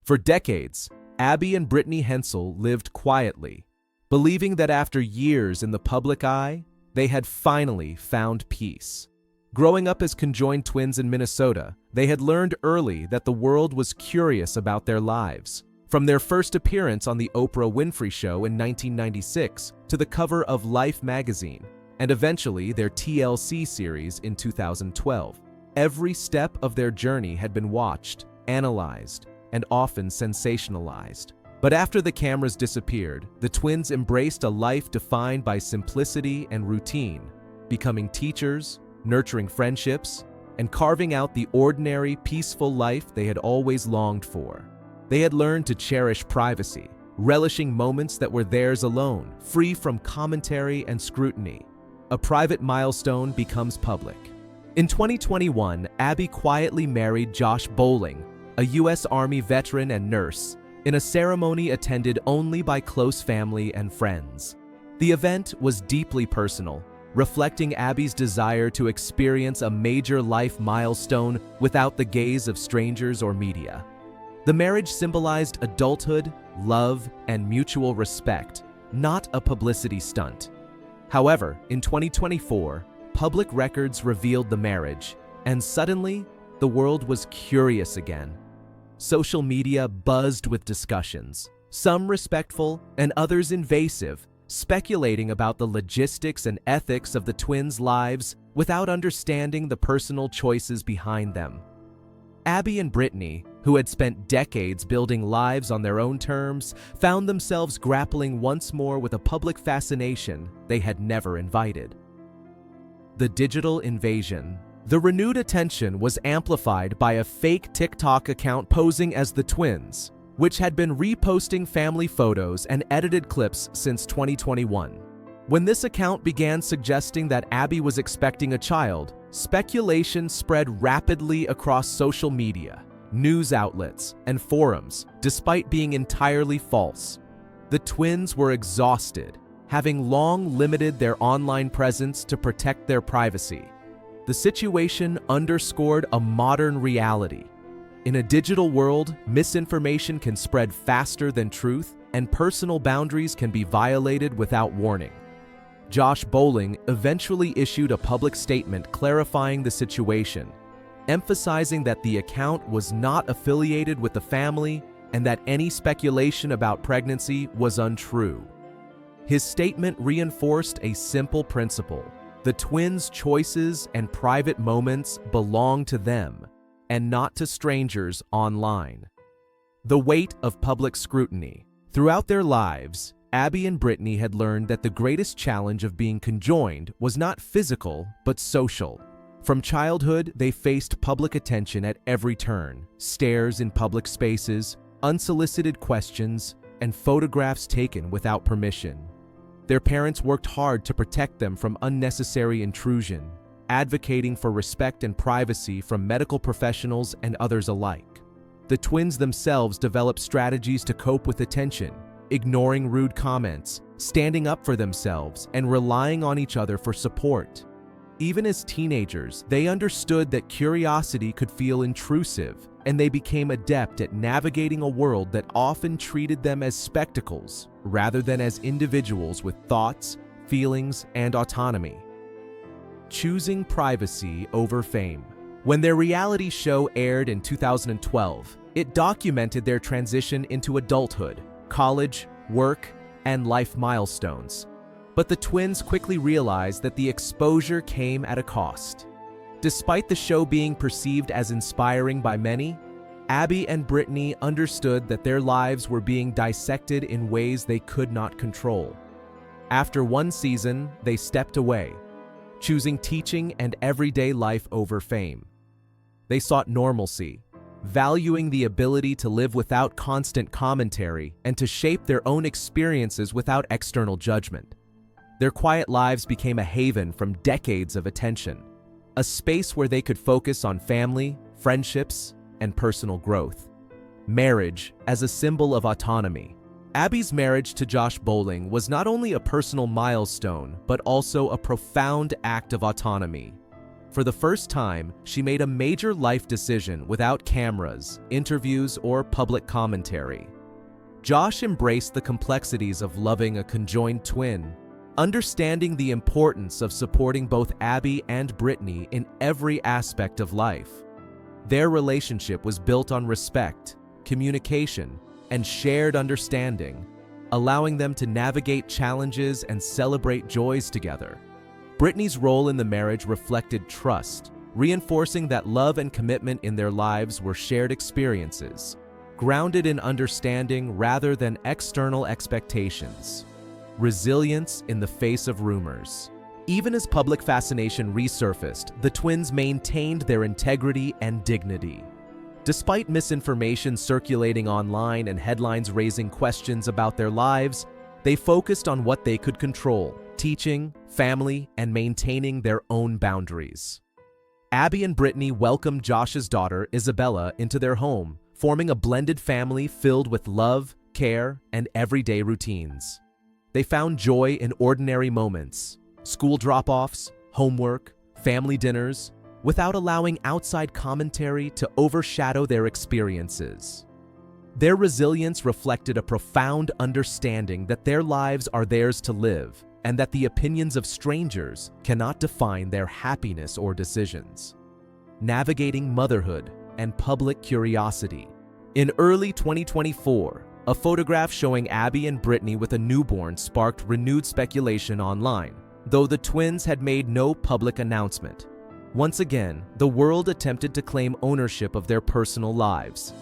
For decades, Abby and Brittany Hensel lived quietly, believing that after years in the public eye, they had finally found peace. Growing up as conjoined twins in Minnesota, they had learned early that the world was curious about their lives. From their first appearance on The Oprah Winfrey Show in 1996 to the cover of Life magazine, and eventually their TLC series in 2012, every step of their journey had been watched, analyzed, and often sensationalized. But after the cameras disappeared, the twins embraced a life defined by simplicity and routine, becoming teachers, nurturing friendships, and carving out the ordinary, peaceful life they had always longed for. They had learned to cherish privacy, relishing moments that were theirs alone, free from commentary and scrutiny. A private milestone becomes public. In 2021, Abby quietly married Josh Bowling, a U.S. Army veteran and nurse, in a ceremony attended only by close family and friends. The event was deeply personal, reflecting Abby's desire to experience a major life milestone without the gaze of strangers or media. The marriage symbolized adulthood, love, and mutual respect, not a publicity stunt. However, in 2024, public records revealed the marriage, and suddenly, the world was curious again. Social media buzzed with discussions, some respectful and others invasive, speculating about the logistics and ethics of the twins' lives without understanding the personal choices behind them. Abby and Brittany, who had spent decades building lives on their own terms, found themselves grappling once more with a public fascination they had never invited. The digital invasion. The renewed attention was amplified by a fake TikTok account posing as the twins, which had been reposting family photos and edited clips since 2021. When this account began suggesting that Abby was expecting a child, speculation spread rapidly across social media, news outlets, and forums, despite being entirely false. The twins were exhausted, having long limited their online presence to protect their privacy. The situation underscored a modern reality. In a digital world, misinformation can spread faster than truth, and personal boundaries can be violated without warning. Josh Bowling eventually issued a public statement clarifying the situation, emphasizing that the account was not affiliated with the family and that any speculation about pregnancy was untrue. His statement reinforced a simple principle: the twins' choices and private moments belong to them, and not to strangers online. The weight of public scrutiny. Throughout their lives, Abby and Brittany had learned that the greatest challenge of being conjoined was not physical, but social. From childhood, they faced public attention at every turn: stares in public spaces, unsolicited questions, and photographs taken without permission. Their parents worked hard to protect them from unnecessary intrusion, advocating for respect and privacy from medical professionals and others alike. The twins themselves developed strategies to cope with attention, ignoring rude comments, standing up for themselves, and relying on each other for support. Even as teenagers, they understood that curiosity could feel intrusive, and they became adept at navigating a world that often treated them as spectacles rather than as individuals with thoughts, feelings, and autonomy. Choosing privacy over fame. When their reality show aired in 2012, it documented their transition into adulthood, college, work, and life milestones. But the twins quickly realized that the exposure came at a cost. Despite the show being perceived as inspiring by many, Abby and Brittany understood that their lives were being dissected in ways they could not control. After one season, they stepped away, choosing teaching and everyday life over fame. They sought normalcy, valuing the ability to live without constant commentary and to shape their own experiences without external judgment. Their quiet lives became a haven from decades of attention, a space where they could focus on family, friendships, and personal growth. Marriage as a symbol of autonomy. Abby's marriage to Josh Bowling was not only a personal milestone, but also a profound act of autonomy. For the first time, she made a major life decision without cameras, interviews, or public commentary. Josh embraced the complexities of loving a conjoined twin, understanding the importance of supporting both Abby and Brittany in every aspect of life. Their relationship was built on respect, communication, and shared understanding, allowing them to navigate challenges and celebrate joys together. Brittany's role in the marriage reflected trust, reinforcing that love and commitment in their lives were shared experiences, grounded in understanding rather than external expectations. Resilience in the face of rumors. Even as public fascination resurfaced, the twins maintained their integrity and dignity. Despite misinformation circulating online and headlines raising questions about their lives, they focused on what they could control: teaching, family, and maintaining their own boundaries. Abby and Brittany welcomed Josh's daughter, Isabella, into their home, forming a blended family filled with love, care, and everyday routines. They found joy in ordinary moments, school drop-offs, homework, family dinners, without allowing outside commentary to overshadow their experiences. Their resilience reflected a profound understanding that their lives are theirs to live, and that the opinions of strangers cannot define their happiness or decisions. Navigating motherhood and public curiosity. In early 2024, a photograph showing Abby and Brittany with a newborn sparked renewed speculation online, though the twins had made no public announcement. Once again, the world attempted to claim ownership of their personal lives.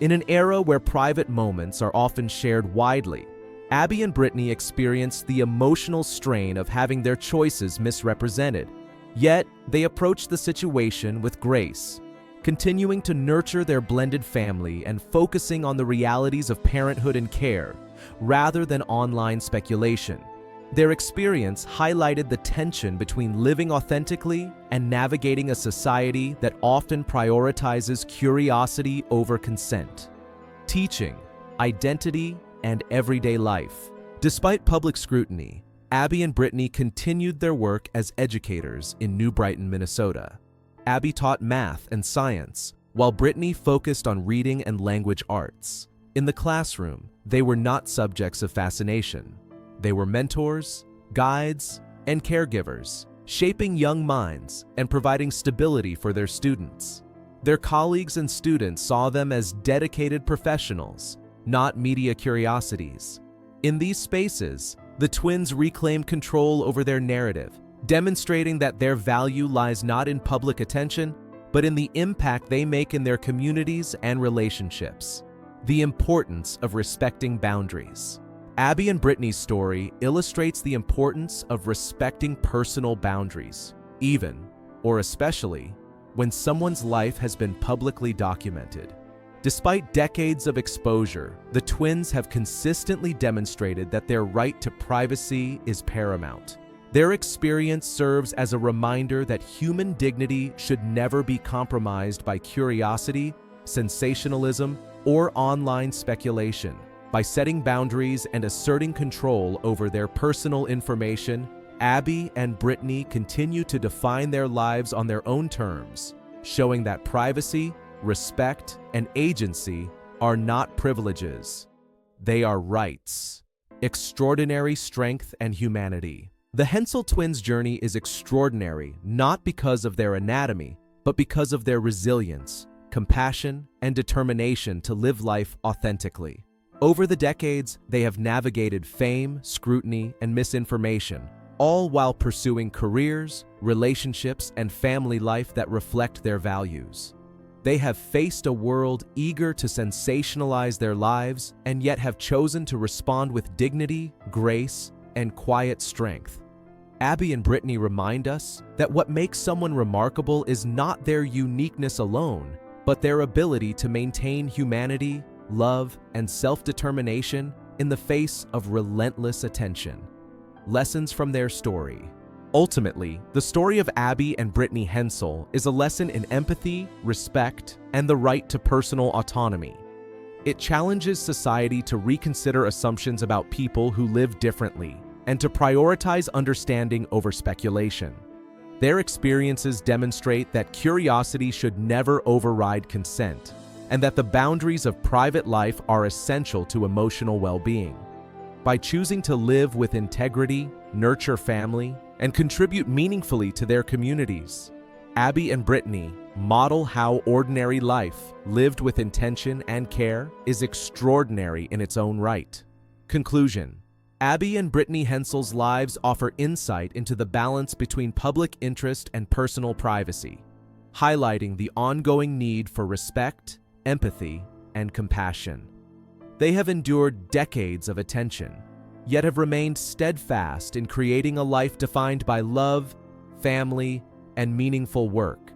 In an era where private moments are often shared widely, Abby and Brittany experienced the emotional strain of having their choices misrepresented. Yet, they approached the situation with grace, continuing to nurture their blended family and focusing on the realities of parenthood and care, rather than online speculation. Their experience highlighted the tension between living authentically and navigating a society that often prioritizes curiosity over consent. Teaching, identity, and everyday life. Despite public scrutiny, Abby and Brittany continued their work as educators in New Brighton, Minnesota. Abby taught math and science, while Brittany focused on reading and language arts. In the classroom, they were not subjects of fascination. They were mentors, guides, and caregivers, shaping young minds and providing stability for their students. Their colleagues and students saw them as dedicated professionals, not media curiosities. In these spaces, the twins reclaimed control over their narrative, demonstrating that their value lies not in public attention, but in the impact they make in their communities and relationships. The importance of respecting boundaries. Abby and Brittany's story illustrates the importance of respecting personal boundaries, even, or especially, when someone's life has been publicly documented. Despite decades of exposure, the twins have consistently demonstrated that their right to privacy is paramount. Their experience serves as a reminder that human dignity should never be compromised by curiosity, sensationalism, or online speculation. By setting boundaries and asserting control over their personal information, Abby and Brittany continue to define their lives on their own terms, showing that privacy, respect, and agency are not privileges. They are rights. Extraordinary strength and humanity. The Hensel twins' journey is extraordinary not because of their anatomy, but because of their resilience, compassion, and determination to live life authentically. Over the decades, they have navigated fame, scrutiny, and misinformation, all while pursuing careers, relationships, and family life that reflect their values. They have faced a world eager to sensationalize their lives and yet have chosen to respond with dignity, grace, and quiet strength. Abby and Brittany remind us that what makes someone remarkable is not their uniqueness alone, but their ability to maintain humanity, love, and self-determination in the face of relentless attention. Lessons from their story. Ultimately, the story of Abby and Brittany Hensel is a lesson in empathy, respect, and the right to personal autonomy. It challenges society to reconsider assumptions about people who live differently and to prioritize understanding over speculation. Their experiences demonstrate that curiosity should never override consent, and that the boundaries of private life are essential to emotional well-being. By choosing to live with integrity, nurture family, and contribute meaningfully to their communities, Abby and Brittany model how ordinary life, lived with intention and care, is extraordinary in its own right. Conclusion: Abby and Brittany Hensel's lives offer insight into the balance between public interest and personal privacy, highlighting the ongoing need for respect, empathy, and compassion. They have endured decades of attention, yet have remained steadfast in creating a life defined by love, family, and meaningful work.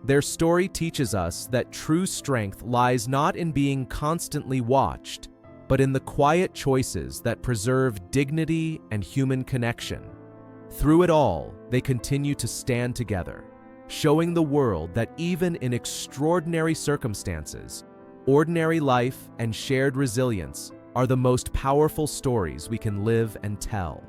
Their story teaches us that true strength lies not in being constantly watched, but in the quiet choices that preserve dignity and human connection. Through it all, they continue to stand together, showing the world that even in extraordinary circumstances, ordinary life and shared resilience are the most powerful stories we can live and tell.